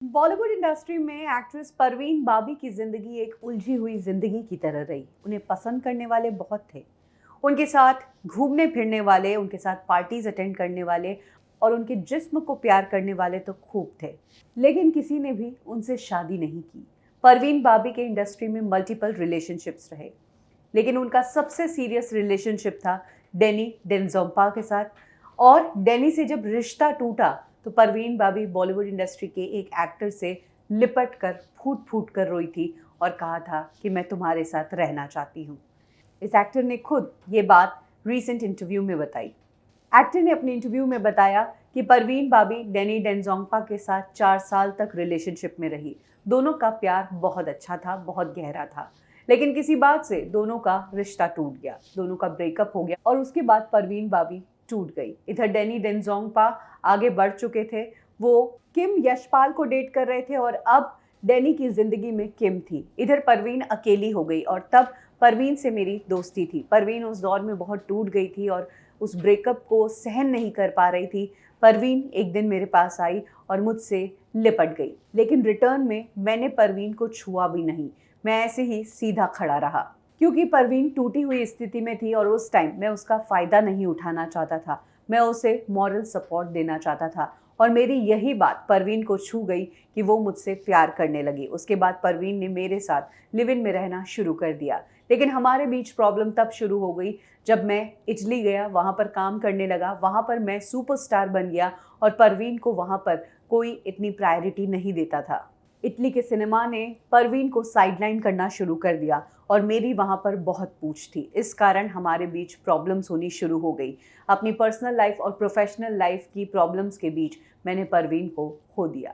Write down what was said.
Bollywood industry में actress Parveen बाबी की जिंदगी एक उलझी हुई जिंदगी की तरह रही। उन्हें पसंद करने वाले बहुत थे, उनके साथ घूमने फिरने वाले, उनके साथ पार्टीज अटेंड करने वाले और उनके जिस्म को प्यार करने वाले तो खूब थे, लेकिन किसी ने भी उनसे शादी नहीं की। परवीन बाबी के इंडस्ट्री में मल्टीपल रिलेशनशिप्स रहे, लेकिन उनका सबसे सीरियस रिलेशनशिप था डेनी डेंजोंगपा के साथ। और डेनी से जब रिश्ता टूटा तो परवीन बाबी बॉलीवुड इंडस्ट्री के एक एक्टर से लिपट कर फूट फूट कर रोई थी और कहा था कि मैं तुम्हारे साथ रहना चाहती हूँ। इस एक्टर ने खुद ये बात रीसेंट इंटरव्यू में बताई। एक्टर ने अपने इंटरव्यू में बताया कि परवीन बाबी डेनी डेंजोंगपा के साथ 4 साल तक रिलेशनशिप में रही। दोनों का प्यार बहुत अच्छा था, बहुत गहरा था, लेकिन किसी बात से दोनों का रिश्ता टूट गया, दोनों का ब्रेकअप हो गया और उसके बाद परवीन बाबी टूट गई। इधर डेनी डेंजोंगपा आगे बढ़ चुके थे, वो किम यशपाल को डेट कर रहे थे और अब डेनी की जिंदगी में किम थी। इधर परवीन अकेली हो गई और तब परवीन से मेरी दोस्ती थी। परवीन उस दौर में बहुत टूट गई थी और उस ब्रेकअप को सहन नहीं कर पा रही थी। परवीन एक दिन मेरे पास आई और मुझसे लिपट गई, लेकिन रिटर्न में मैंने परवीन को छुआ भी नहीं। मैं ऐसे ही सीधा खड़ा रहा, क्योंकि परवीन टूटी हुई स्थिति में थी और उस टाइम मैं उसका फ़ायदा नहीं उठाना चाहता था। मैं उसे मॉरल सपोर्ट देना चाहता था और मेरी यही बात परवीन को छू गई कि वो मुझसे प्यार करने लगी। उसके बाद परवीन ने मेरे साथ लिव इन में रहना शुरू कर दिया, लेकिन हमारे बीच प्रॉब्लम तब शुरू हो गई जब मैं इटली गया, वहाँ पर काम करने लगा, वहाँ पर मैं सुपरस्टार बन गया और परवीन को वहाँ पर कोई इतनी प्रायोरिटी नहीं देता था। इटली के सिनेमा ने परवीन को साइडलाइन करना शुरू कर दिया और मेरी वहाँ पर बहुत पूछ थी। इस कारण हमारे बीच प्रॉब्लम्स होनी शुरू हो गई। अपनी पर्सनल लाइफ और प्रोफेशनल लाइफ की प्रॉब्लम्स के बीच मैंने परवीन को खो दिया।